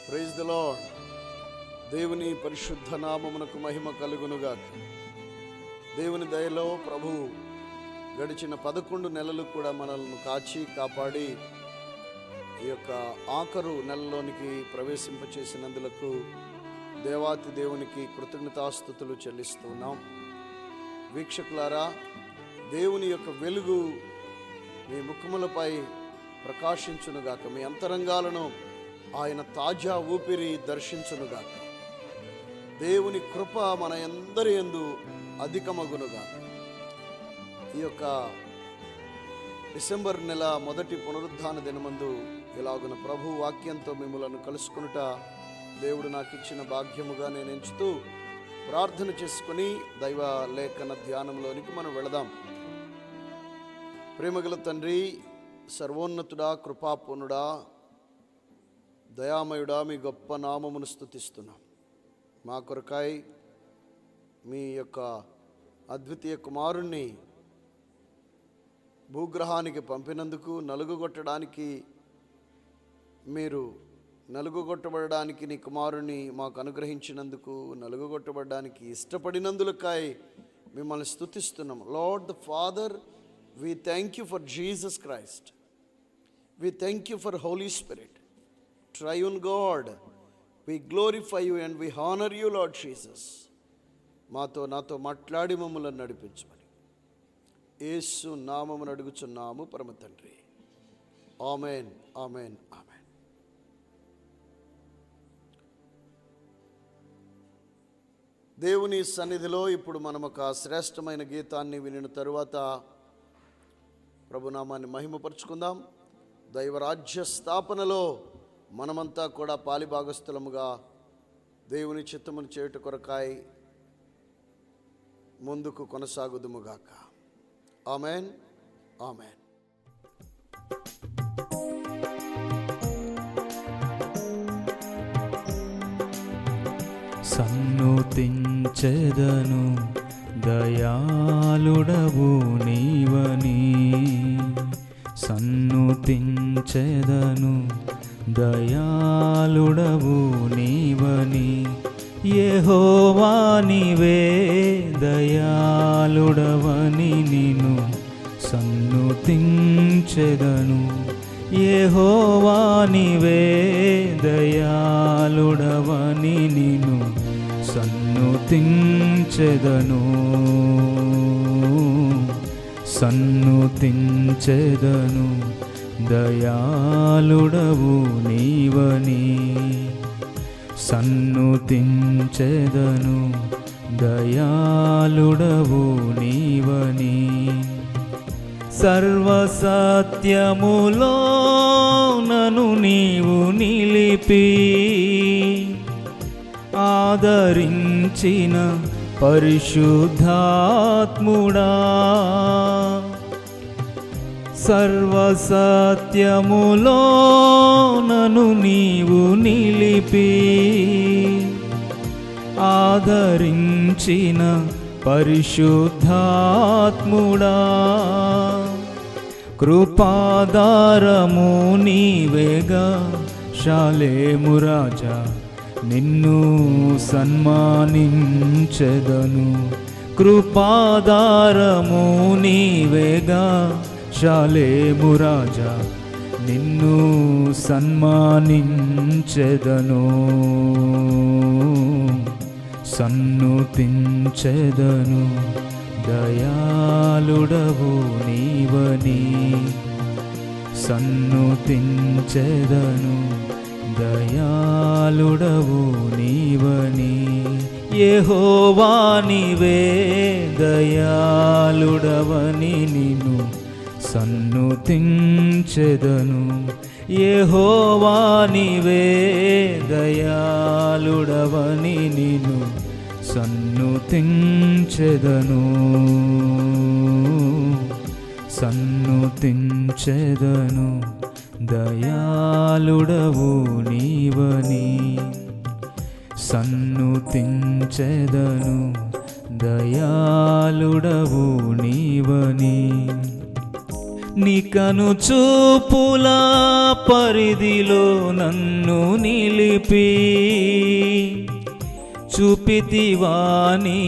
Praise the lord. దేవుని పరిశుద్ధ నామమునకు మహిమ కలుగునుగాక. దేవుని దయలో ప్రభు గడిచిన 11 నెలలు కూడా మనల్ని కాచి కాపాడి ఈ యొక్క ఆఖరు నెలలోనికి ప్రవేశింపచేసినందులకు దేవాతి దేవునికి కృతజ్ఞతాస్తుతులు చెల్లిస్తున్నాం. వీక్షకులారా, దేవుని యొక్క వెలుగు మీ ముఖములపై ప్రకాశించునుగాక. మీ అంతరంగాలను ఆయన తాజా ఊపిరి దర్శించునుగాక. దేవుని కృప మన అందరి యందు అధికమగునుగాక. ఈ యొక్క డిసెంబర్ నెల మొదటి పునరుద్ధాన దినమందు ఇలాగున ప్రభు వాక్యంతో మిమ్మలను కలుసుకునుట దేవుడు నాకు ఇచ్చిన భాగ్యముగా నేను ఎంచుతూ ప్రార్థన చేసుకుని దైవ లేఖన ధ్యానంలోనికి మనం వెళదాం. ప్రేమగల తండ్రి, సర్వోన్నతుడా, కృపాపూర్ణుడా, దయామయుడా, మీ గొప్ప నామమును స్తుతిస్తున్నాం. మా కొరకాయి మీ యొక్క అద్వితీయ కుమారుణ్ణి భూగ్రహానికి పంపినందుకు, నలుగుగొట్టబడడానికి నీ కుమారుణ్ణి మాకు అనుగ్రహించినందుకు, నలుగుగొట్టబడడానికి ఇష్టపడినందులకై మిమ్మల్ని స్తుతిస్తున్నాం. Lord the Father, we thank you for Jesus Christ. We thank you for Holy Spirit. Triune God, we glorify you and we honor you, Lord Jesus. నాతో మాట్లాడి మమ్మల్ని నడిపించమని యేసు నామమున అడుగుచున్నాము పరమ తండ్రి. ఆమేన్, ఆమేన్, ఆమేన్. దేవుని సన్నిధిలో ఇప్పుడు మనం ఒక శ్రేష్టమైన గీతాన్ని వినిన తరువాత ప్రభునామాన్ని మహిమపరుచుకుందాం. దైవరాజ్య స్థాపనలో మనమంతా కూడా పాలిభాగస్థులముగా దేవుని చిత్తమును చేయుట కొరకాయి ముందుకు కొనసాగుదుముగాక. ఆమేన్, ఆమేన్. సన్నుతించెదను దయాళుడవు నీవని, సన్నుతించెదను దయాళుడవు నీవని, యెహోవా నీవే దయాళుడవని నిన్ను సన్నుతించెదను, యెహోవా నీవే దయాళుడవని నిన్ను సన్నుతించెదను, సన్నుతించెదను దయాళుడవు నీవని, సన్నుతించెదను దయాళుడవు నీవని. సర్వసత్యములో నన్ను నీవు నిలిపి ఆదరించిన పరిశుద్ధాత్ముడా, సర్వసత్యములో నన్ను నీవు నిలిపి ఆదరించిన పరిశుద్ధాత్ముడా, కృపాధారము నీవేగా షాలేము రాజా, నిన్ను సన్మానించెదను, కృపాధారము నీవేగా షాలేము రాజా, నిన్ను సన్మానించెదను, సన్నుతించెదను దయాళుడవు నీవని, సన్నుతించెదను దయాళుడవు నీవని, యెహోవా నీవే దయాళుడవని నిన్ను సన్నుతించెదను, యెహోవా నీవే దయాళుడవని నిన్ను సన్నుతించెదను, సన్నుతించెదను దయాళుడవు నీవని, సన్నుతించెదను దయాళుడవు నీవని. నీ కను చూపుల పరిధిలో నన్ను నిలిపి చూపితివా నీ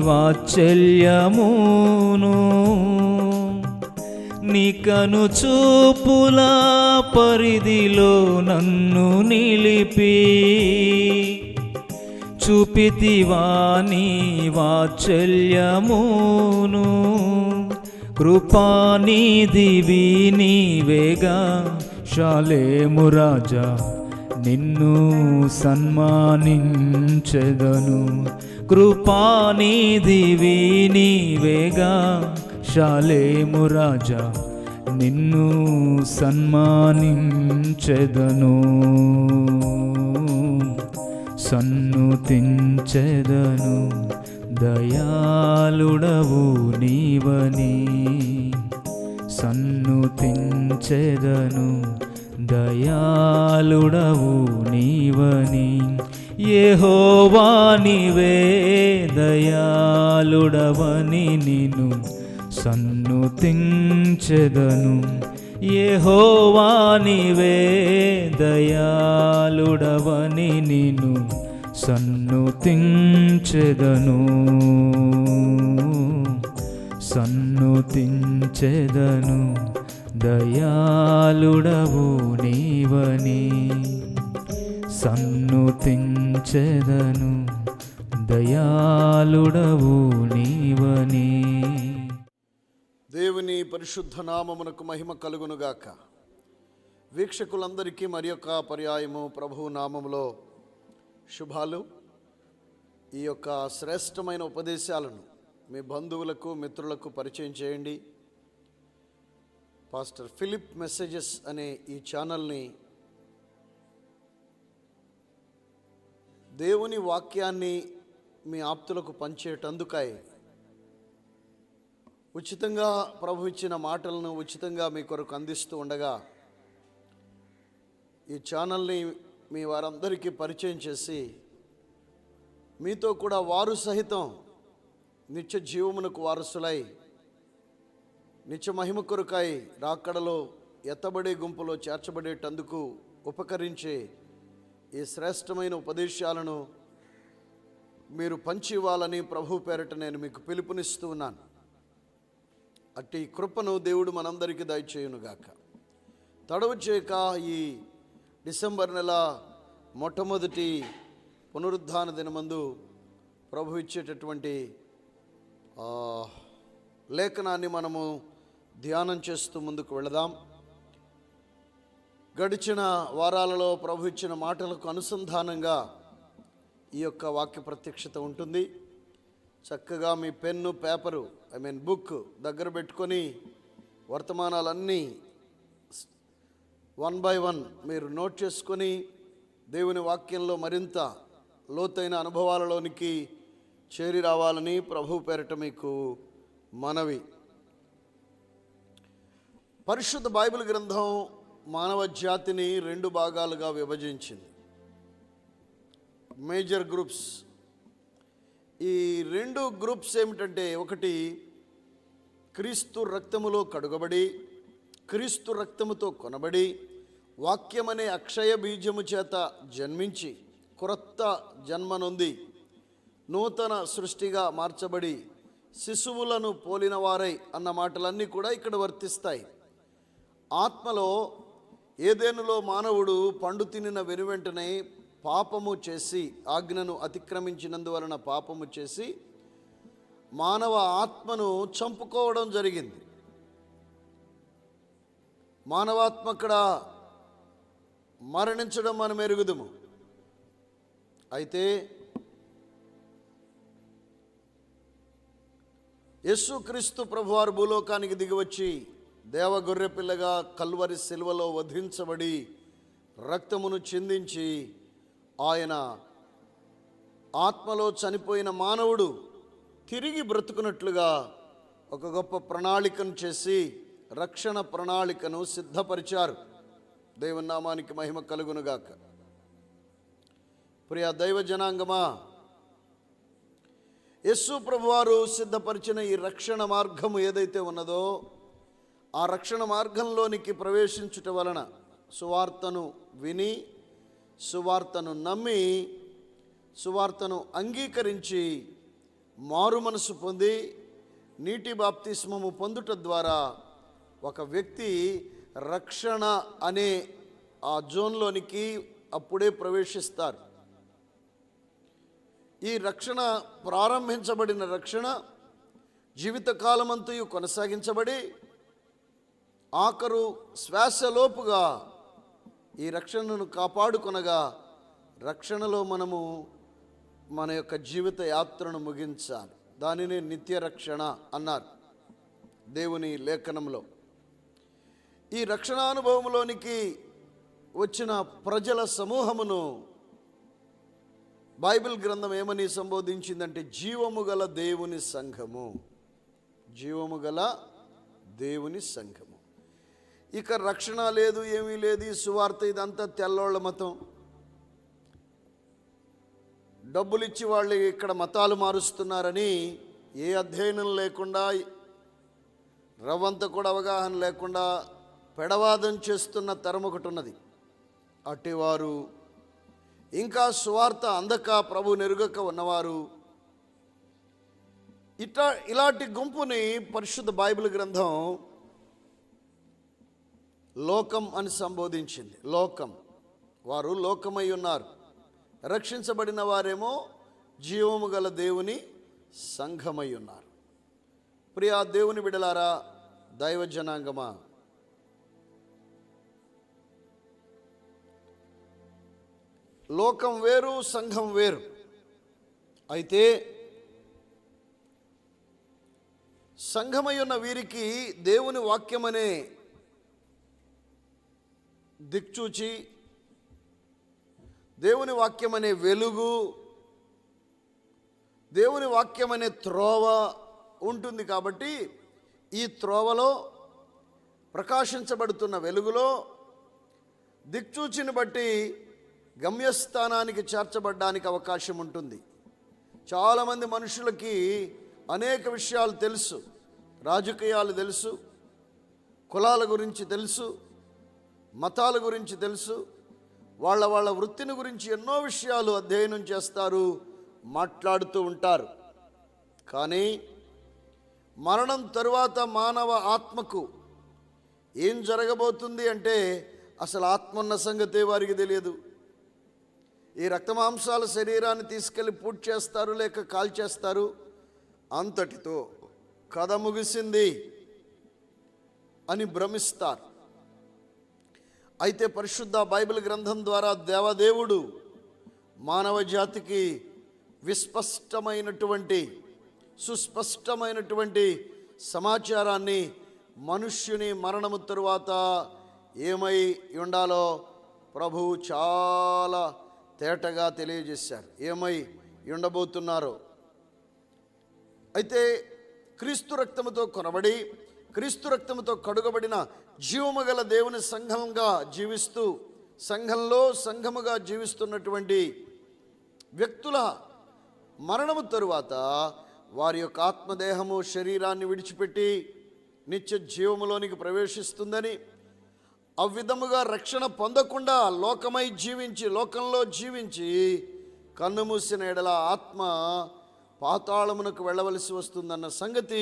వాత్సల్యమును. నీ కను చూపుల పరిధిలో నన్ను నిలిపి చూపితివా నీ వాత్సల్యమును. కృపానిధివి నీవేగా షాలేము రాజా, నిన్ను సన్మానించెదను. కృపానిధివి నీవేగా షాలేము రాజా, నిన్ను సన్మానించెదను. సన్నుతించెదను దయాళుడవు నీవని. సన్నుతించెదను దయాళుడవు నీవని. యెహోవా నీవే దయాళుడవని నిన్ను సన్నుతించెదను. యెహోవా నీవే దయాళుడవని నిన్ను సన్నుతించెదను. సన్నుతించెదను దయాళుడవు నీవని. సన్నుతించెదను దయాళుడవు నీవని. దేవుని పరిశుద్ధ నామమునకు మహిమ కలుగునుగాక. వీక్షకులందరికీ మరి యొక్క పర్యాయము ప్రభువు నామములో శుభాలు. ఈ యొక్క శ్రేష్టమైన ఉపదేశాలను మీ బంధువులకు మిత్రులకు పరిచయం చేయండి. పాస్టర్ ఫిలిప్ మెసేజెస్ అనే ఈ ఛానల్ని దేవుని వాక్యాన్ని మీ ఆప్తులకు పంచేటందుకై ఉచితంగా ప్రభు ఇచ్చిన మాటలను ఉచితంగా మీ కొరకు అందిస్తూ ఉండగా ఈ ఛానల్ని మీ వారందరికీ పరిచయం చేసి మీతో కూడా వారు సహితం నిత్య జీవమునకు వారసులై నిత్య మహిమ కొరకై రాకడలో ఎత్తబడే గుంపులో చేర్చబడేటందుకు ఉపకరించే ఈ శ్రేష్టమైన ఉపదేశాలను మీరు పంచి ఇవ్వాలని ప్రభు పేరట నేను మీకు పిలుపునిస్తూ ఉన్నాను. అట్టి కృపను దేవుడు మనందరికీ దయచేయునుగాక. తడవు చేయక ఈ డిసెంబర్ నెల మొట్టమొదటి పునరుద్ధాన దినమందు ప్రభు ఇచ్చేటటువంటి లేఖనాన్ని మనము ధ్యానం చేస్తూ ముందుకు వెళదాం. గడిచిన వారాలలో ప్రభు ఇచ్చిన మాటలకు అనుసంధానంగా ఈ యొక్క వాక్య ప్రత్యక్షత ఉంటుంది. చక్కగా మీ పెన్ను పేపరు బుక్ దగ్గర పెట్టుకొని వర్తమానాలన్నీ 1 by 1 మీరు నోట్ చేసుకొని దేవుని వాక్యంలో మరింత లోతైన అనుభవాలలోనికి చేరి రావాలని ప్రభు పేరట మీకు మనవి. పరిశుద్ధ బైబిల్ గ్రంథం మానవ జాతిని 2 భాగాలుగా విభజించింది. Major groups. ఈ 2 గ్రూప్స్ ఏమిటంటే, ఒకటి క్రీస్తు రక్తములో కడుగబడి క్రీస్తు రక్తముతో కొనబడి వాక్యమనే అక్షయ బీజము చేత జన్మించి క్రొత్త జన్మనొంది నూతన సృష్టిగా మార్చబడి శిశువులను పోలిన వారై అన్న మాటలన్నీ కూడా ఇక్కడ వర్తిస్తాయి. ఆత్మలో ఏదెనులో మానవుడు పండు తినిన వెనువెంటనే పాపము చేసి ఆజ్ఞను అతిక్రమించినందువలన పాపము చేసి మానవ ఆత్మను చంపుకోవడం జరిగింది. మానవాత్మ అక్కడ మరణించడం మనం ఎరుగుదుము. అయితే యేసుక్రీస్తు ప్రభువారు భూలోకానికి దిగివచ్చి దేవగొర్రె పిల్లగా కల్వరి శిలువలో వధించబడి రక్తమును చిందించి ఆయన ఆత్మలో చనిపోయిన మానవుడు తిరిగి బ్రతుకున్నట్లుగా ఒక గొప్ప ప్రణాళికను చేసి రక్షణ ప్రణాళికను సిద్ధపరిచారు. దేవుని నామానికి మహిమ కలుగునుగాక. ప్రియ దైవ జనాంగమా, యేసు ప్రభువారు సిద్ధపరిచిన ఈ రక్షణ మార్గము ఏదైతే ఉన్నదో ఆ రక్షణ మార్గంలోనికి ప్రవేశించుట వలన, సువార్తను విని, సువార్తను నమ్మి, సువార్తను అంగీకరించి మారు మనసు పొంది నీటి బాప్తిస్మము పొందుట ద్వారా ఒక వ్యక్తి రక్షణ అనే ఆ జోన్లోనికి అప్పుడే ప్రవేశిస్తారు. ఈ రక్షణ, ప్రారంభించబడిన రక్షణ జీవితకాలమంతయు కొనసాగించబడి ఆఖరు శ్వాసలోపుగా ఈ రక్షణను కాపాడుకొనగా రక్షణలో మనము మన యొక్క జీవిత యాత్రను ముగించాలి. దానినే నిత్య రక్షణ అన్నారు దేవుని లేఖనంలో. ఈ రక్షణానుభవంలోనికి వచ్చిన ప్రజల సమూహమును బైబిల్ గ్రంథం ఏమని సంబోధించిందంటే జీవము గల దేవుని సంఘము. జీవము గల దేవుని సంఘము. ఇక రక్షణ లేదు, ఏమీ లేదు, ఈ సువార్త ఇదంతా తెల్లోళ్ళ మతం. డబ్బులు ఇచ్చి వాళ్ళు ఇక్కడ మతాలు మారుస్తున్నారని ఏ అధ్యయనం లేకుండా, రవ్వంత కూడా అవగాహన లేకుండా పెడవాదం చేస్తున్న తరం ఒకటి ఉన్నది. అటివారు, ఇంకా సువార్త అందక ప్రభు నెరుగక ఉన్నవారు, ఇలాంటి గుంపుని పరిశుద్ధ బైబిల్ గ్రంథం లోకం అని సంబోధించింది. లోకం, వారు లోకమై ఉన్నారు. రక్షించబడిన వారేమో జీవము గల దేవుని సంఘమై ఉన్నారు. ప్రియా దేవుని బిడలారా, దైవ జనాంగమా, లోకం వేరు, సంఘం వేరు. అయితే సంఘమై ఉన్న వీరికి దేవుని వాక్యమనే దిక్చూచి, దేవుని వాక్యమనే వెలుగు, దేవుని వాక్యమనే త్రోవ ఉంటుంది. కాబట్టి ఈ త్రోవలో ప్రకాశించబడుతున్న వెలుగులో దిక్చూచిని బట్టి గమ్యస్థానానికి చేర్చబడ్డానికి అవకాశం ఉంటుంది. చాలామంది మనుషులకి అనేక విషయాలు తెలుసు. రాజకీయాలు తెలుసు, కులాల గురించి తెలుసు, మతాల గురించి తెలుసు, వాళ్ళ వృత్తిని గురించి ఎన్నో విషయాలు అధ్యయనం చేస్తారు, మాట్లాడుతూ ఉంటారు. కానీ మరణం తరువాత మానవ ఆత్మకు ఏం జరగబోతుంది అంటే అసలు ఆత్మ ఉన్న సంగతే వారికి తెలియదు. ఈ రక్తమాంసాల శరీరాన్ని తీసుకెళ్ళి పూజ చేస్తారు, లేక కాల్చేస్తారు, అంతటితో కథ ముగిసింది అని భ్రమిస్తారు. అయితే పరిశుద్ధ బైబిల్ గ్రంథం ద్వారా దేవదేవుడు మానవ జాతికి విస్పష్టమైనటువంటి, సుస్పష్టమైనటువంటి సమాచారాన్ని మనుష్యుని మరణము తరువాత ఏమై ఉండాలో ప్రభువు చాలా తేటగా తెలియజేశారు. ఏమై ఉండబోతున్నారో. అయితే క్రీస్తు రక్తముతో కొనబడి, క్రీస్తు రక్తముతో కడుగబడిన జీవము గల దేవుని సంఘంగా జీవిస్తూ, సంఘంలో సంఘముగా జీవిస్తున్నటువంటి వ్యక్తుల మరణము తరువాత వారి యొక్క ఆత్మదేహము శరీరాన్ని విడిచిపెట్టి నిత్య జీవములోనికి ప్రవేశిస్తుందని, అవ్విధముగా రక్షణ పొందకుండా లోకమై జీవించి, లోకంలో జీవించి కన్ను మూసిన ఎడల ఆత్మ పాతాళమునకు వెళ్ళవలసి వస్తుందన్న సంగతి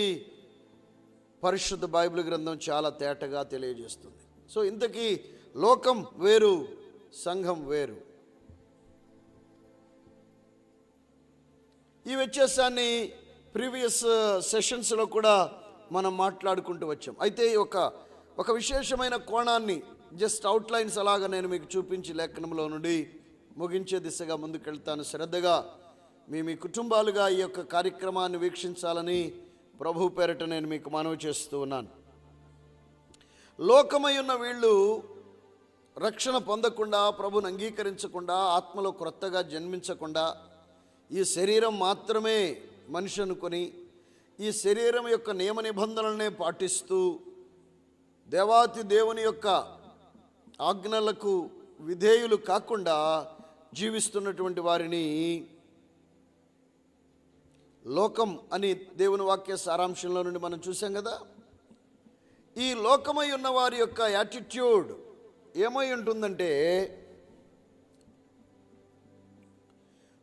పరిశుద్ధ బైబిల్ గ్రంథం చాలా తేటగా తెలియజేస్తుంది. సో ఇంతకీ లోకం వేరు, సంఘం వేరు. ఈ వ్యత్యాసాన్ని ప్రీవియస్ సెషన్స్లో కూడా మనం మాట్లాడుకుంటూ వచ్చాం. అయితే ఒక విశేషమైన కోణాన్ని జస్ట్ అవుట్లైన్స్ అలాగా నేను మీకు చూపించి లేఖనంలో నుండి ముగించే దిశగా ముందుకెళ్తాను. శ్రద్ధగా మీ కుటుంబాలుగా ఈ యొక్క కార్యక్రమాన్ని వీక్షించాలని ప్రభు పేరిట నేను మీకు మనవి చేస్తూ ఉన్నాను. లోకమై ఉన్న వీళ్ళు రక్షణ పొందకుండా, ప్రభుని అంగీకరించకుండా, ఆత్మలో క్రొత్తగా జన్మించకుండా, ఈ శరీరం మాత్రమే మనిషి అనుకొని ఈ శరీరం యొక్క నియమ నిబంధనలనే పాటిస్తూ దేవాతి దేవుని యొక్క ఆజ్ఞలకు విధేయులు కాకుండా జీవిస్తున్నటువంటి వారిని లోకం అని దేవుని వాక్య సారాంశంలో నుండి మనం చూసాం కదా. ఈ లోకమై ఉన్న వారి యొక్క యాటిట్యూడ్ ఏమై ఉంటుందంటే,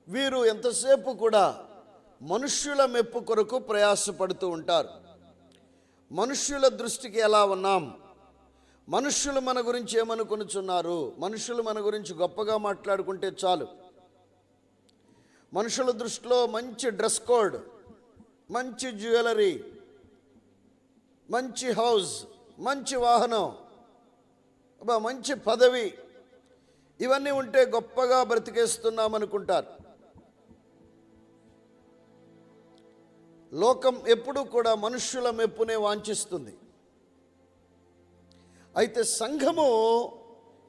వీరు ఎంతసేపు కూడా మనుష్యుల మెప్పు కొరకు ప్రయాసపడుతూ ఉంటారు. మనుష్యుల దృష్టికి ఎలా ఉన్నాం, మనుష్యులు మన గురించి ఏమనుకొనుచున్నారు, మనుషులు మన గురించి గొప్పగా మాట్లాడుకుంటే చాలు. మనుషుల దృష్టిలో మంచి డ్రెస్ కోడ్, మంచి జ్యువెలరీ, మంచి హౌస్, మంచి వాహనం, మంచి పదవి, ఇవన్నీ ఉంటే గొప్పగా బ్రతికేస్తున్నాం అనుకుంటారు. లోకం ఎప్పుడూ కూడా మనుష్యుల మెప్పునే వాంఛిస్తుంది. అయితే సంఘము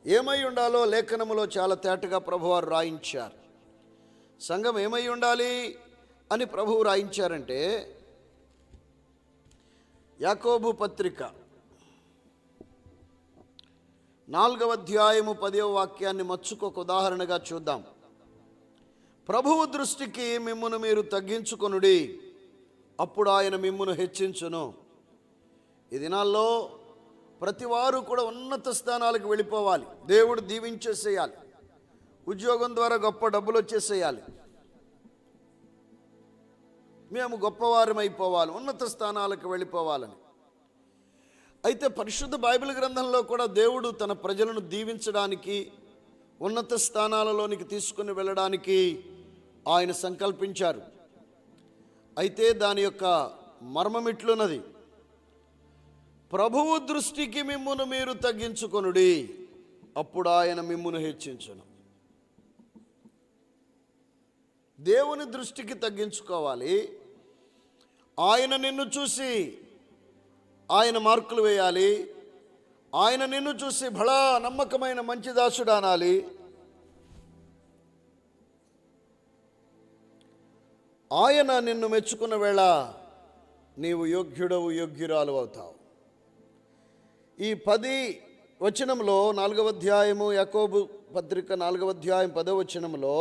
ఏమై ఉండాలో లేఖనములో చాలా తేటగా ప్రభువారు రాయించారు. సంఘం ఏమై ఉండాలి అని ప్రభువు రాయించారంటే, యాకోబు పత్రిక 4వ అధ్యాయము 10వ వాక్యాన్ని మచ్చుకొక ఉదాహరణగా చూద్దాం. ప్రభువు దృష్టికి మిమ్మును మీరు తగ్గించుకొనుడి, అప్పుడు ఆయన మిమ్మును హెచ్చించును. ఈ దినాల్లో ప్రతివారు కూడా ఉన్నత స్థానాలకు వెళ్ళిపోవాలి, దేవుడు దీవించేసేయాలి, ఉద్యోగం ద్వారా గొప్ప డబ్బులు వచ్చేసేయాలి, మేము గొప్పవారమైపోవాలి, ఉన్నత స్థానాలకు వెళ్ళిపోవాలని. అయితే పరిశుద్ధ బైబిల్ గ్రంథంలో కూడా దేవుడు తన ప్రజలను దీవించడానికి, ఉన్నత స్థానాలలోనికి తీసుకుని వెళ్ళడానికి ఆయన సంకల్పించారు. అయితే దాని యొక్క మర్మమిట్లున్నది, ప్రభువు దృష్టికి మిమ్మును మీరు తగ్గించుకొనుడి, అప్పుడు ఆయన మిమ్మును హెచ్చించును. దేవుని దృష్టికి తగ్గించుకోవాలి. ఆయన నిన్ను చూసి ఆయన మార్కులు వేయాలి. ఆయన నిన్ను చూసి బలా నమ్మకమైన మంచి దాసుడు అనాలి. ఆయన నిన్ను మెచ్చుకున్న వేళ నీవు యోగ్యుడవు, యోగ్యురాలు అవుతావు. ఈ 10 వచనంలో 4వ అధ్యాయము యాకోబు పత్రిక 4వ అధ్యాయం 10వ వచనంలో,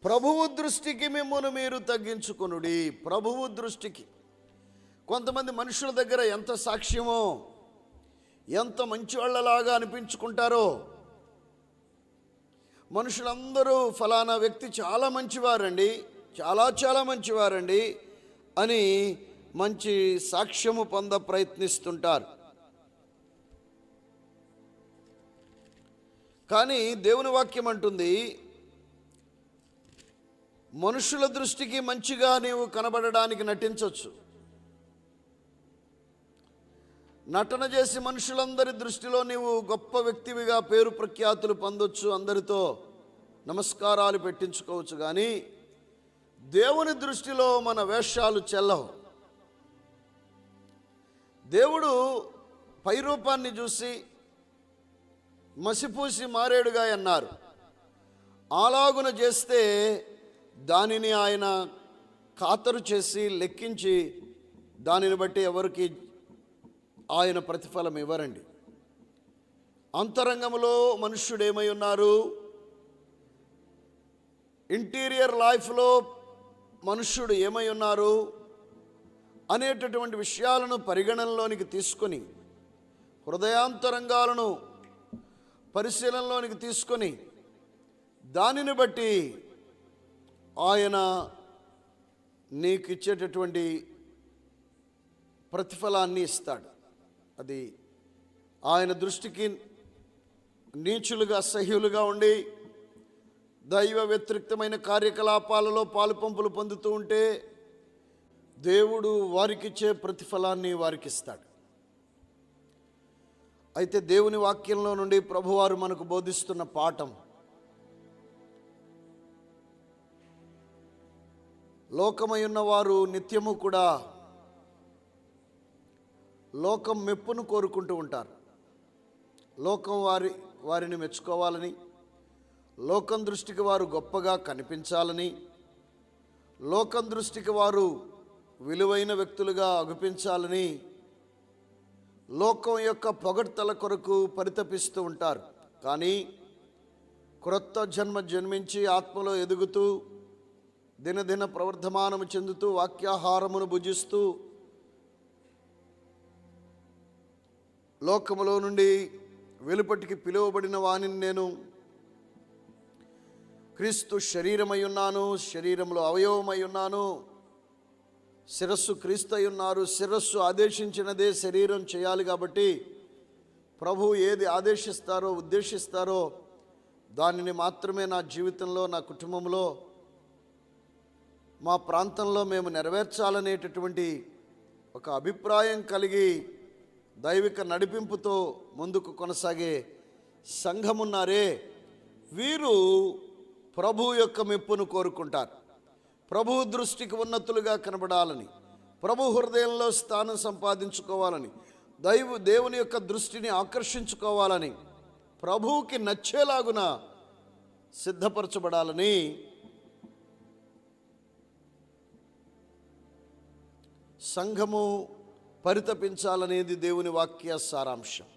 ప్రభువు దృష్టికి మిమ్మును మీరు తగ్గించుకొనుడి. ప్రభువు దృష్టికి. కొంతమంది మనుషుల దగ్గర ఎంత సాక్ష్యమో, ఎంత మంచివాళ్ళలాగా అనిపించుకుంటారో, మనుషులందరూ ఫలానా వ్యక్తి చాలా మంచివారండి, చాలా మంచివారండి అని మంచి సాక్ష్యము పొంద ప్రయత్నిస్తుంటారు. కానీ దేవుని వాక్యం అంటుంది, మనుషుల దృష్టికి మంచిగా నీవు కనబడడానికి నటించవచ్చు, నటన చేసి మనుషులందరి దృష్టిలో నీవు గొప్ప వ్యక్తివిగా పేరు ప్రఖ్యాతులు పొందొచ్చు, అందరితో నమస్కారాలు పెట్టించుకోవచ్చు. కానీ దేవుని దృష్టిలో మన వేషాలు చెల్లవు. దేవుడు పై రూపాన్ని చూసి మసిపూసి మారేడుగా అన్నారు. అలాగున చేస్తే దానిని ఆయన ఖాతరు చేసి లెక్కించి దానిని బట్టి ఎవరికి ఆయన ప్రతిఫలం ఇవ్వరండి. అంతరంగంలో మనుష్యుడు ఏమై ఉన్నారు, ఇంటీరియర్ లైఫ్లో మనుష్యుడు ఏమై ఉన్నారు అనేటటువంటి విషయాలను పరిగణనలోనికి తీసుకొని, హృదయాంతరంగాలను పరిశీలనలోనికి తీసుకొని, దానిని బట్టి ఆయన నీకు ఇచ్చేటటువంటి ప్రతిఫలాన్ని ఇస్తాడు. అది ఆయన దృష్టికి నీచులుగా, అసహ్యులుగా ఉండి దైవ వ్యతిరేక్తమైన కార్యకలాపాలలో పాలుపంపులు పొందుతూ ఉంటే దేవుడు వారికిచ్చే ప్రతిఫలాన్ని వారికి ఇస్తాడు. అయితే దేవుని వాక్యంలో నుండి ప్రభువారు మనకు బోధిస్తున్న పాఠం, లోకమై ఉన్నవారు నిత్యము కూడా లోకం మెప్పును కోరుకుంటూ ఉంటారు. లోకం వారిని మెచ్చుకోవాలని, లోకం దృష్టికి వారు గొప్పగా కనిపించాలని, లోకం దృష్టికి వారు విలువైన వ్యక్తులుగా అగుపించాలని లోకం యొక్క పొగడ్తల కొరకు పరితపిస్తూ ఉంటారు. కానీ క్రొత్త జన్మ జన్మించి ఆత్మలో ఎదుగుతూ దినదిన ప్రవర్ధమానము చెందుతూ వాక్యాహారమును భుజిస్తూ లోకములో నుండి వెలుపటికి పిలువబడిన వానిని నేను. క్రీస్తు శరీరమై ఉన్నాను, శరీరంలో అవయవమై ఉన్నాను. శిరస్సు క్రీస్తు అయి ఉన్నారు. శిరస్సు ఆదేశించినదే శరీరం చేయాలి. కాబట్టి ప్రభు ఏది ఆదేశిస్తారో ఉద్దేశిస్తారో దానిని మాత్రమే నా జీవితంలో, నా కుటుంబంలో, మా ప్రాంతంలో మేము నెరవేర్చాలనేటటువంటి ఒక అభిప్రాయం కలిగి దైవిక నడిపింపుతో ముందుకు కొనసాగే సంఘమున్నారే, వీరు ప్రభు యొక్క మెప్పును కోరుకుంటారు. ప్రభు దృష్టికి ఉన్నతులుగా కనబడాలని, ప్రభు హృదయంలో స్థానం సంపాదించుకోవాలని, దేవుని యొక్క దృష్టిని ఆకర్షించుకోవాలని, ప్రభువుకి నచ్చేలాగున సిద్ధపరచబడాలని సంఘము పరితపించాలనేది దేవుని వాక్య సారాంశం.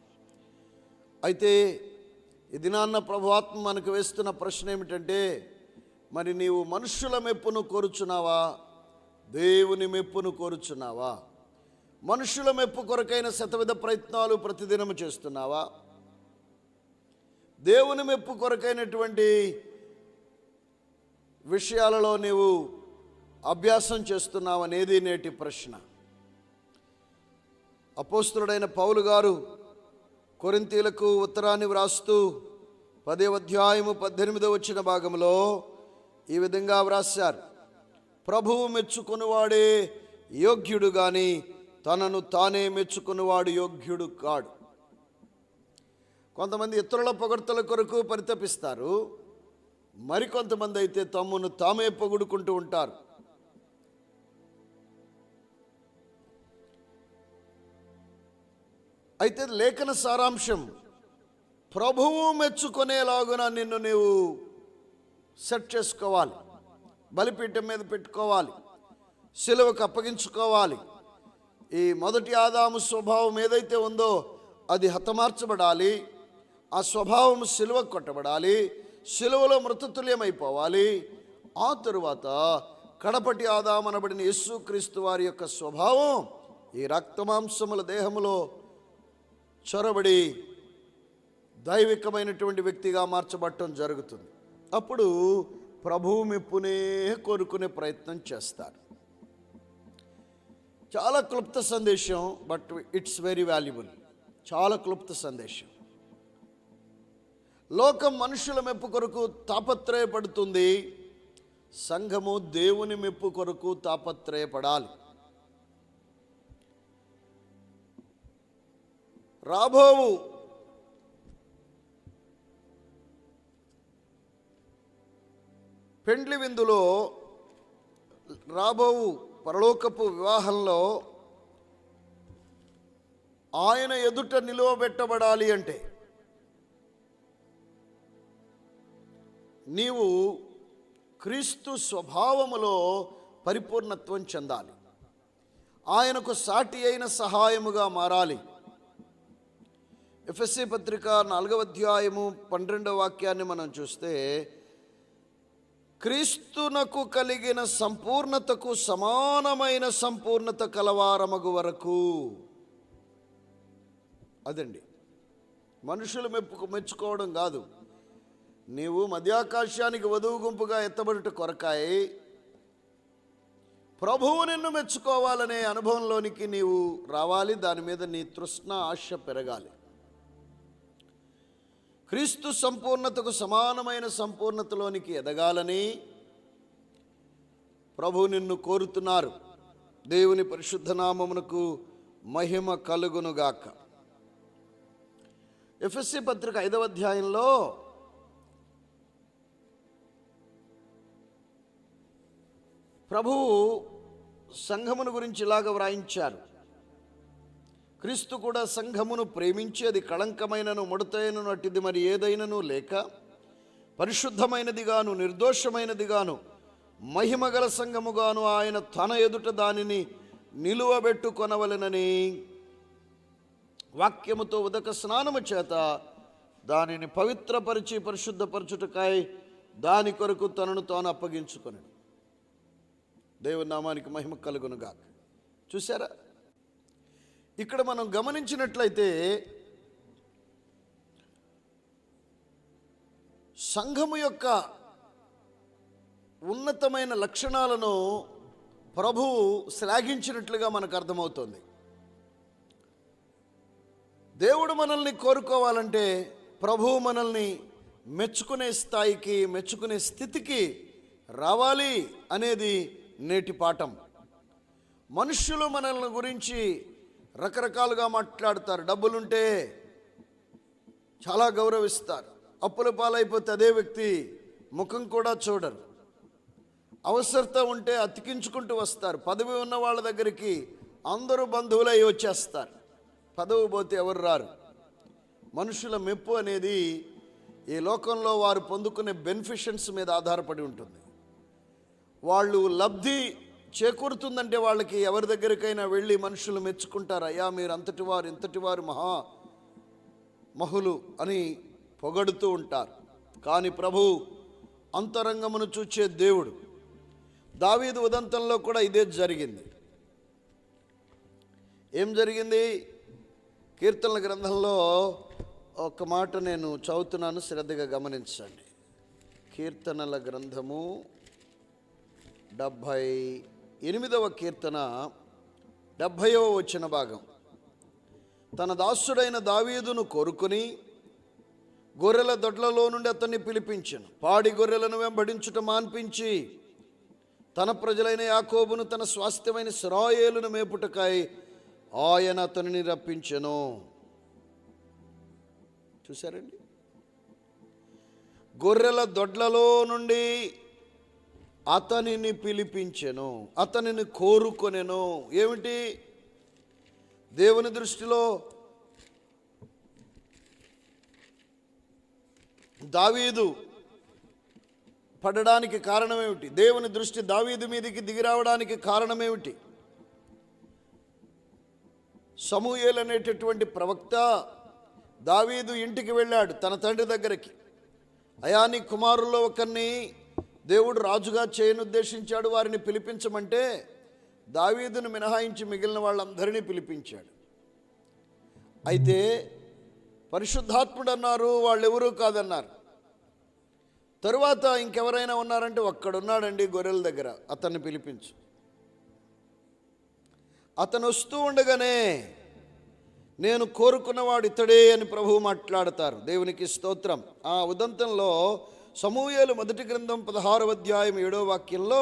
అయితే ఈ దినాన్న ప్రభువాత్మ మనకు వేస్తున్న ప్రశ్న ఏమిటంటే, మరి నీవు మనుషుల మెప్పును కోరుచున్నావా, దేవుని మెప్పును కోరుచున్నావా? మనుషుల మెప్పు కొరకైన శతవిధ ప్రయత్నాలు ప్రతిదినము చేస్తున్నావా? దేవుని మెప్పు కొరకైనటువంటి విషయాలలో నీవు అభ్యాసం చేస్తున్నావనేది నేటి ప్రశ్న. అపోస్తలుడైన పౌలు గారు కొరింథీయులకు ఉత్తరాన్ని వ్రాస్తూ 10వ అధ్యాయము 18వ వచన భాగంలో ఈ విధంగా వ్రాశారు: ప్రభువు మెచ్చుకునివాడే యోగ్యుడు గాని తనను తానే మెచ్చుకునివాడు యోగ్యుడు కాడు. కొంతమంది ఇతరుల పొగడ్తల కొరకు పరితపిస్తారు, మరికొంతమంది అయితే తమ్మును తామే పొగుడుకుంటూ ఉంటారు. అయితే లేఖన సారాంశం, ప్రభువు మెచ్చుకునేలాగున నిన్ను నీవు సెట్ చేసుకోవాలి, బలిపీఠం మీద పెట్టుకోవాలి, సిలువకు అప్పగించుకోవాలి. ఈ మొదటి ఆదాము స్వభావం ఏదైతే ఉందో అది హతమార్చబడాలి. ఆ స్వభావం సిలువ కొట్టబడాలి, సిలువలో మృతతుల్యమైపోవాలి. ఆ తరువాత కడపటి ఆదాము అనబడిన యేసుక్రీస్తు వారి యొక్క స్వభావం ఈ రక్తమాంసముల దేహములో చొరబడి దైవికమైనటువంటి వ్యక్తిగా మార్చబడటం జరుగుతుంది. అప్పుడు ప్రభువు మెప్పునే కోరుకునే ప్రయత్నం చేస్తారు. చాలా క్లుప్త సందేశం, బట్ ఇట్స్ వెరీ వాల్యుబుల్. చాలా క్లుప్త సందేశం. లోకం మనుషుల మెప్పు కొరకు తాపత్రయపడుతుంది, సంఘము దేవుని మెప్పు కొరకు తాపత్రయపడాలి. రాబోవు పెండ్లి విందులో, రాబోవు పరలోకపు వివాహంలో ఆయన ఎదుట నిలువబెట్టబడాలి అంటే నీవు క్రీస్తు స్వభావములో పరిపూర్ణత్వం చెందాలి. ఆయనకు సాటి అయిన సహాయముగా మారాలి. ఎఫెసీ పత్రిక 4వ అధ్యాయము 12వ వాక్యాన్ని మనం చూస్తే, క్రీస్తునకు కలిగిన సంపూర్ణతకు సమానమైన సంపూర్ణత కలవారమగు వరకు. అదండి మనుషులు మెచ్చుకోవడం కాదు. నీవు మధ్యాకాశానికి వధువు గుంపుగా ఎత్తబడుట కొరకాయి ప్రభువు నిన్ను మెచ్చుకోవాలనే అనుభవంలోనికి నీవు రావాలి. దాని మీద నీ తృష్ణ, ఆశ పెరగాలి. క్రీస్తు సంపూర్ణతకు సమానమైన సంపూర్ణతలోనికి ఎదగాలని ప్రభు నిన్ను కోరుతున్నారు. దేవుని పరిశుద్ధ నామమునకు మహిమ కలుగునుగాక. ఎఫెసీ పత్రిక 5వ అధ్యాయంలో ప్రభువు సంఘమును గురించి ఇలాగ వ్రాయించారు: క్రీస్తు కూడా సంఘమును ప్రేమించి అది కళంకమైనను ముడతైనను అట్టిది మరి ఏదైనను లేక పరిశుద్ధమైనదిగాను నిర్దోషమైనదిగాను మహిమగల సంఘముగాను ఆయన తన ఎదుట దానిని నిలువబెట్టుకొనవలెనని వాక్యముతో ఉదక స్నానము చేత దానిని పవిత్రపరిచి పరిశుద్ధపరచుటకాయ దాని కొరకు తనను తాను అప్పగించుకొనెను. దేవుని నామానికి మహిమ కలుగునుగాక. చూసారా, ఇక్కడ మనం గమనించినట్లయితే సంఘము యొక్క ఉన్నతమైన లక్షణాలను ప్రభువు శ్లాఘించినట్లుగా మనకు అర్థమవుతుంది. దేవుడు మనల్ని కోరుకోవాలంటే ప్రభువు మనల్ని మెచ్చుకునే స్థాయికి, మెచ్చుకునే స్థితికి రావాలి అనేది నేటి పాఠం. మనుష్యులు మనల్ని గురించి రకరకాలుగా మాట్లాడతారు. డబ్బులుంటే చాలా గౌరవిస్తారు. అప్పుల పాలైపోతే అదే వ్యక్తి ముఖం కూడా చూడరు. అవసరత ఉంటే అతికించుకుంటూ వస్తారు. పదవి ఉన్న వాళ్ళ దగ్గరికి అందరూ బంధువులై వచ్చేస్తారు. పదవి పోతే ఎవరు రారు. మనుషుల మెప్పు అనేది ఈ లోకంలో వారు పొందుకునే బెనిఫిషన్స్ మీద ఆధారపడి ఉంటుంది. వాళ్ళు లబ్ధి చేకూరుతుందంటే వాళ్ళకి ఎవరి దగ్గరికైనా వెళ్ళి మనుషులు మెచ్చుకుంటారు. అయ్యా మీరు అంతటి వారు, ఇంతటి వారు మహులు అని పొగడుతూ ఉంటారు. కానీ ప్రభు అంతరంగమును చూచే దేవుడు. దావీదు ఉదంతంలో కూడా ఇదే జరిగింది. ఏం జరిగింది? కీర్తనల గ్రంథంలో ఒక మాట నేను చదువుతున్నాను, శ్రద్ధగా గమనించండి. కీర్తనల గ్రంథము 78వ కీర్తన 70వ వచన భాగం. తన దాసుడైన దావీదును కోరుకుని గొర్రెల దొడ్లలో నుండి అతన్ని పిలిపించెను. పాడి గొర్రెలను వెంబడించుట మాన్పించి తన ప్రజలైన యాకోబును, తన స్వాస్థ్యమైన ఇశ్రాయేలును మేపుటకై ఆయన అతనిని రప్పించెను. చూశారండి? గొర్రెల దొడ్లలో నుండి అతనిని పిలిపించెను, అతనిని కోరుకొనెను. ఏమిటి? దేవుని దృష్టిలో దావీదు పడడానికి కారణమేమిటి? దేవుని దృష్టి దావీదు మీదకి దిగిరావడానికి కారణమేమిటి? సమూయేలు అనేటటువంటి ప్రవక్త దావీదు ఇంటికి వెళ్ళాడు తన తండ్రి దగ్గరికి. అయా నీ కుమారుల్లో ఒకరిని దేవుడు రాజుగా చేయనుద్దేశించాడు, వారిని పిలిపించమంటే దావీదును మినహాయించి మిగిలిన వాళ్ళందరినీ పిలిపించాడు. అయితే పరిశుద్ధాత్ముడు అన్నారు, వాళ్ళెవరూ కాదన్నారు. తరువాత ఇంకెవరైనా ఉన్నారంటే ఒక్కడున్నాడండి గొర్రెల దగ్గర, అతన్ని పిలిపించు. అతను వస్తూ ఉండగానే నేను కోరుకున్నవాడు ఇతడే అని ప్రభువు మాట్లాడతారు. దేవునికి స్తోత్రం. ఆ ఉదంతంలో సమూయేలు మొదటి గ్రంథం 16వ అధ్యాయం 7వ వాక్యంలో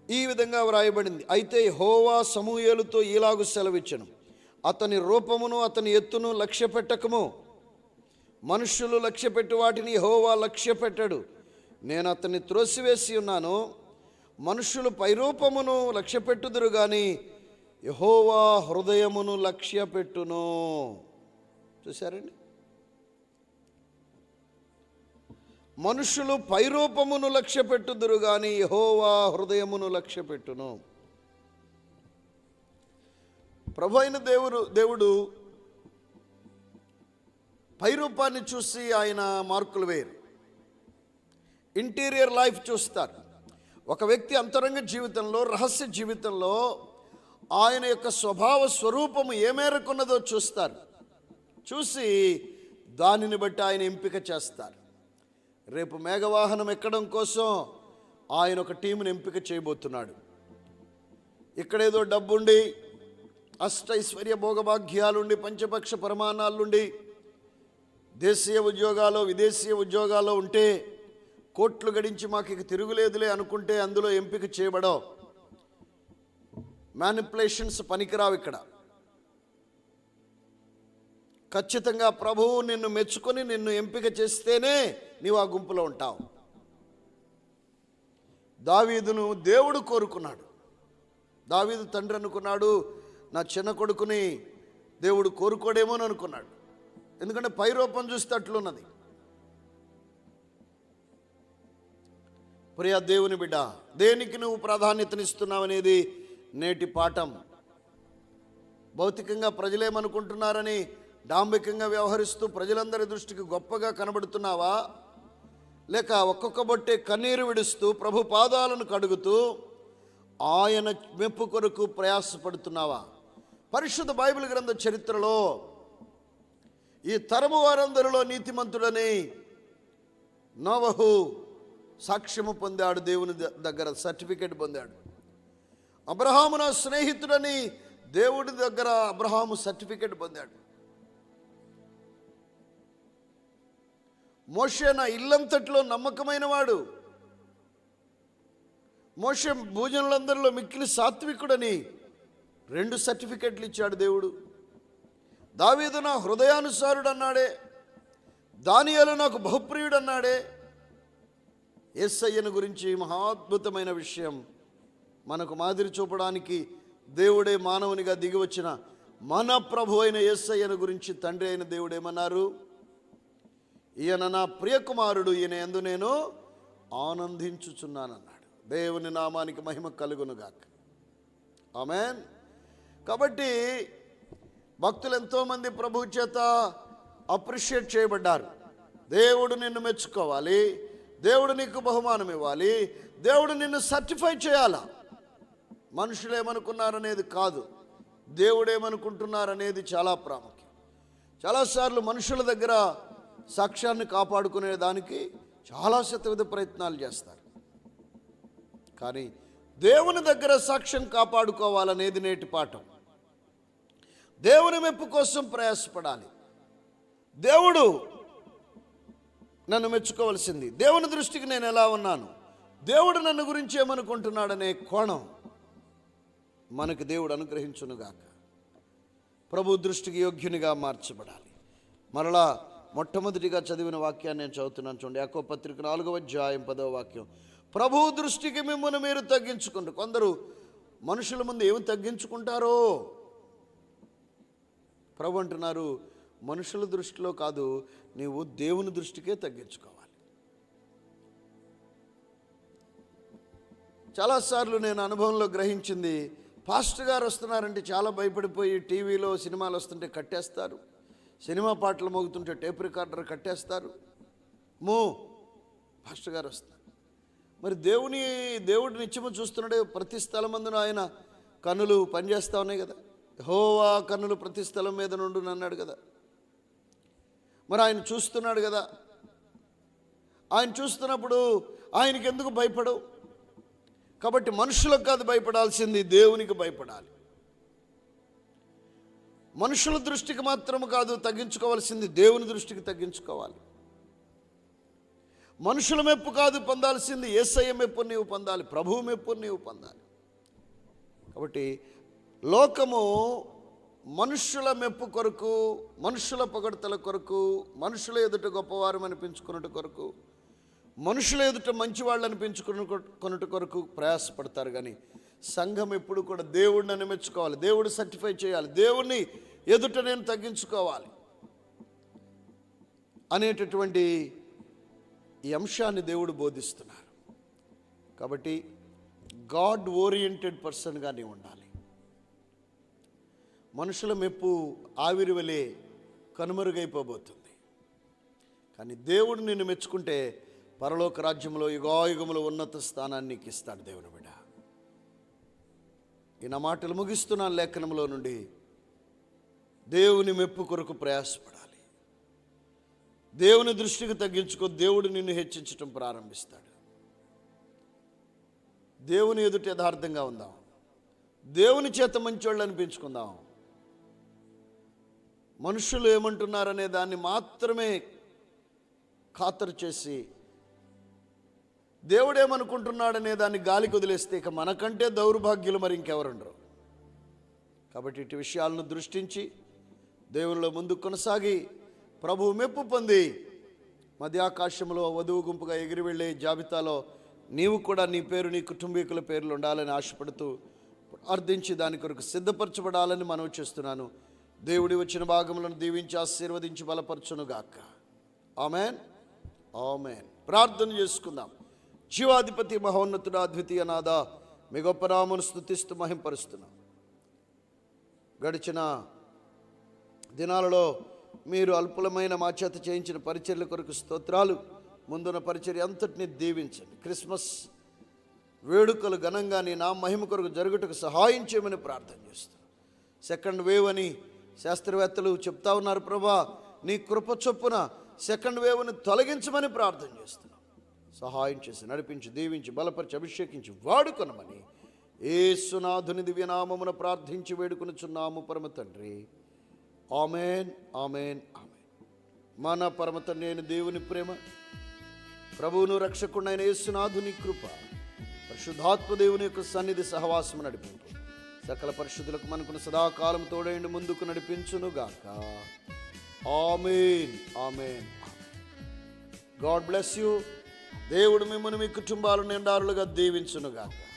ఈ విధంగా వ్రాయబడింది. అయితే యెహోవా సమూయేలుతో ఈలాగు సెలవిచ్చెను, అతని రూపమును అతని ఎత్తును లక్ష్య పెట్టకము. మనుష్యులు లక్ష్యపెట్టు వాటిని యెహోవా లక్ష్య పెట్టడు. నేను అతన్ని త్రోసివేసి ఉన్నాను. మనుష్యులు పైరూపమును లక్ష్య పెట్టుదురు గాని యెహోవా హృదయమును లక్ష్య పెట్టును. చూశారండి? మనుష్యులు పైరూపమును లక్ష్య పెట్టుదురు గాని యెహోవా హృదయమును లక్ష్య పెట్టును. ప్రభు అయిన దేవుడు పైరూపాన్ని చూసి ఆయన మార్కులు వేయరు. ఇంటీరియర్ లైఫ్ చూస్తారు. ఒక వ్యక్తి అంతరంగ జీవితంలో, రహస్య జీవితంలో ఆయన యొక్క స్వభావ స్వరూపము ఏ మేరకున్నదో చూస్తారు. చూసి దానిని బట్టి ఆయన ఎంపిక చేస్తారు. రేపు మేఘవాహనం ఎక్కడం కోసం ఆయన ఒక టీముని ఎంపిక చేయబోతున్నాడు. ఇక్కడేదో డబ్బుండి, అష్టైశ్వర్య భోగభాగ్యాలుండి, పంచపక్ష ప్రమాణాలుండి, దేశీయ ఉద్యోగాలు విదేశీయ ఉద్యోగాలు ఉంటే కోట్లు గడించి మాకు ఇక తిరుగులేదులే అనుకుంటే అందులో ఎంపిక చేయబడవు. మ్యానిపులేషన్స్ పనికిరావు. ఇక్కడ ఖచ్చితంగా ప్రభువు నిన్ను మెచ్చుకొని నిన్ను ఎంపిక చేస్తేనే నీవు ఆ గుంపులో ఉంటావు. దావీదును దేవుడు కోరుకున్నాడు. దావీదు తండ్రి అనుకున్నాడు, నా చిన్న కొడుకుని దేవుడు కోరుకోడేమో అని అనుకున్నాడు. ఎందుకంటే పైరూపం చూస్తే అట్లున్నది. ప్రియ దేవుని బిడ్డ, దేనికి నువ్వు ప్రాధాన్యతనిస్తున్నావు అనేది నేటి పాఠం. భౌతికంగా ప్రజలేమనుకుంటున్నారని డాంబికంగా వ్యవహరిస్తూ ప్రజలందరి దృష్టికి గొప్పగా కనబడుతున్నావా? లేక ఒక్కొక్క బొట్టే కన్నీరు విడుస్తూ ప్రభు పాదాలను కడుగుతూ ఆయన మెప్పు కొరకు ప్రయాసపడుతున్నావా? పరిశుద్ధ బైబిల్ గ్రంథ చరిత్రలో ఈ తరము వారందరిలో నీతిమంతుడని నోవహు సాక్ష్యము పొందాడు, దేవుని దగ్గర సర్టిఫికేట్ పొందాడు. అబ్రహాము నా స్నేహితుడని దేవుడి దగ్గర అబ్రహాము సర్టిఫికేట్ పొందాడు. మోషే నా ఇల్లంతట్లో నమ్మకమైన వాడు, మోషే భోజనులందరిలో మిక్కిలి సాత్వికుడని 2 సర్టిఫికెట్లు ఇచ్చాడు దేవుడు. దావీదు నా హృదయానుసారుడు అన్నాడే, దానియేలు నాకు బహుప్రియుడు అన్నాడే. యేసయ్యను గురించి మహాద్భుతమైన విషయం మనకు మాదిరి చూపడానికి దేవుడే మానవునిగా దిగి వచ్చిన మన ప్రభు అయిన యేసయ్యను గురించి తండ్రి అయిన దేవుడు ఏమన్నారు? ఈయన నా ప్రియకుమారుడు, ఈయన యందు నేను ఆనందించుచున్నానన్నాడు. దేవుని నామానికి మహిమ కలుగునుగాక. ఆమేన్. కాబట్టి భక్తులు ఎంతోమంది ప్రభు చేత అప్రిషియేట్ చేయబడ్డారు. దేవుడు నిన్ను మెచ్చుకోవాలి, దేవుడు నీకు బహుమానం ఇవ్వాలి, దేవుడు నిన్ను సర్టిఫై చేయాలా. మనుషులు ఏమనుకున్నారనేది కాదు, దేవుడు ఏమనుకుంటున్నారనేది చాలా ప్రాముఖ్యం. చాలాసార్లు మనుషుల దగ్గర సాక్ష్యాన్ని కాపాడుకునే దానికి చాలా శతవిధ ప్రయత్నాలు చేస్తారు. కానీ దేవుని దగ్గర సాక్ష్యం కాపాడుకోవాలనేది నేటి పాఠం. దేవుని మెప్పు కోసం ప్రయాసపడాలి. దేవుడు నన్ను మెచ్చుకోవాల్సింది, దేవుని దృష్టికి నేను ఎలా ఉన్నాను, దేవుడు నన్ను గురించి ఏమనుకుంటున్నాడనే కోణం మనకు దేవుడు అనుగ్రహించునుగాక. ప్రభు దృష్టికి యోగ్యునిగా మార్చబడాలి. మరలా మొట్టమొదటిగా చదివిన వాక్యాన్ని నేను చదువుతున్నాను చూడండి. యాకోబు పత్రిక 4వ అధ్యాయం 10వ వాక్యం. ప్రభు దృష్టికి మిమ్మల్ని మీరు తగ్గించుకుంటారు. కొందరు మనుషుల ముందు ఏమి తగ్గించుకుంటారో ప్రభు అంటున్నారు, మనుషుల దృష్టిలో కాదు, నీవు దేవుని దృష్టికే తగ్గించుకోవాలి. చాలాసార్లు నేను అనుభవంలో గ్రహించింది, పాస్టర్ గారు వస్తున్నారంటే చాలా భయపడిపోయి టీవీలో సినిమాలు వస్తుంటే కట్టేస్తారు, సినిమా పాటలు మోగుతుంటే టేప్ రికార్డర్ కట్టేస్తారు. పాస్టర్ గారు వస్తారు. మరి దేవుడు నిత్యము చూస్తున్నాడే, ప్రతి స్థలమందున ఆయన కన్నులు పనిచేస్తూ ఉన్నాయి కదా. యెహోవా కన్నులు ప్రతి స్థలం మీద నుండి అన్నాడు కదా. మరి ఆయన చూస్తున్నాడు కదా. ఆయన చూస్తున్నప్పుడు ఆయనకి ఎందుకు భయపడవు? కాబట్టి మనుషులకు కాదు భయపడాల్సింది, దేవునికి భయపడాలి. మనుషుల దృష్టికి మాత్రము కాదు తగ్గించుకోవాల్సింది, దేవుని దృష్టికి తగ్గించుకోవాలి. మనుషుల మెప్పు కాదు పొందాల్సింది, యేసయ్య మెప్పు నీవు పొందాలి, ప్రభువు మెప్పు నీవు పొందాలి. కాబట్టి లోకము మనుషుల మెప్పు కొరకు, మనుషుల పొగడ్తల కొరకు, మనుషుల ఎదుట గొప్పవారు అనిపించుకున్నట్టు కొరకు, మనుషుల ఎదుట మంచివాళ్ళు అనిపించుకున్నట్టు కొరకు ప్రయాసపడతారు. కానీ సంఘం ఎప్పుడు కూడా దేవుడిని అనిమెచ్చుకోవాలి, దేవుడు సర్టిఫై చేయాలి, దేవుణ్ణి ఎదుట నేను తగ్గించుకోవాలి అనేటటువంటి ఈ అంశాన్ని దేవుడు బోధిస్తున్నారు. కాబట్టి గాడ్ ఓరియంటెడ్ పర్సన్గా నీవు ఉండాలి. మనుషుల మెప్పు ఆవిరి వలె కనుమరుగైపోబోతుంది. కానీ దేవుడు నిన్ను మెచ్చుకుంటే పరలోక రాజ్యంలో యుగాయుగములో ఉన్నత స్థానాన్ని నీకు ఇస్తాడు దేవుని బిడ్డ. ఈ నా మాటలు ముగిస్తున్నాను లేఖనంలో నుండి. దేవుని మెప్పు కొరకు ప్రయాసపడాలి. దేవుని దృష్టికి తగ్గించుకో, దేవుడు నిన్ను హెచ్చించటం ప్రారంభిస్తాడు. దేవుని ఎదుట యథార్థంగా ఉందాం, దేవుని చేత మంచోళ్ళు అనిపించుకుందాం. మనుషులు ఏమంటున్నారనే దాన్ని మాత్రమే ఖాతరు చేసి దేవుడేమనుకుంటున్నాడనే దాన్ని గాలికి వదిలేస్తే ఇక మనకంటే దౌర్భాగ్యులు మరి ఇంకెవరుండరు. కాబట్టి ఇటు విషయాలను దృష్టించి దేవునిలో ముందుకు కొనసాగి ప్రభువు మెప్పు పొంది మధ్యాకాశంలో వధువు గుంపుగా ఎగిరి వెళ్ళే జాబితాలో నీవు కూడా నీ పేరు, నీ కుటుంబీకుల పేర్లు ఉండాలని ఆశపడుతూ ప్రార్థించి దాని కొరకు సిద్ధపరచబడాలని మనవి చేస్తున్నాను. దేవుడి వచ్చిన భాగములను దీవించి ఆశీర్వదించి బలపరచునుగాక. Amen, amen. ప్రార్థన చేసుకుందాం. జీవాధిపతి మహోన్నతుడా, అద్వితీయ నాథ, మీ గొప్ప నామమును స్తుతిస్తూ మహింపరుస్తున్నాం. గడిచిన దినాలలో మీరు అల్పులమైన మా చేత చేయించిన పరిచర్ల కొరకు స్తోత్రాలు. ముందున్న పరిచర్య అంతటిని దీవించండి. క్రిస్మస్ వేడుకలు ఘనంగా నీ నా మహిమ కొరకు జరుగుటకు సహాయం చేయమని ప్రార్థన చేస్తాం. సెకండ్ వేవ్ అని శాస్త్రవేత్తలు చెప్తా ఉన్నారు. ప్రభా, నీ కృప చొప్పున సెకండ్ వేవ్ని తొలగించమని ప్రార్థన చేస్తున్నాం. సహాయం చేసి నడిపించి, దీవించి, బలపరిచి, అభిషేకించి వాడుకొనమని యేసునాథుని దివ్యనామమున ప్రార్థించి వేడుకొనుచున్నాము పరమ తండ్రి. ఆమేన్, ఆమేన్, ఆమేన్. మన పరమ తండ్రి అయిన దేవుని ప్రేమ, ప్రభువును రక్షకుడైన యేసునాథుని కృప, పరిశుద్ధాత్మ దేవుని యొక్క సన్నిధి సహవాసము నడిపింపు సకల పరిశుద్ధులకు మనకును సదాకాలం తోడైండి ముందుకు నడిపించునుగాక. ఆమేన్, ఆమేన్. God bless you. దేవుడు మిమ్మల్ని మీ కుటుంబాలను నిండారులుగా దీవించునుగాక.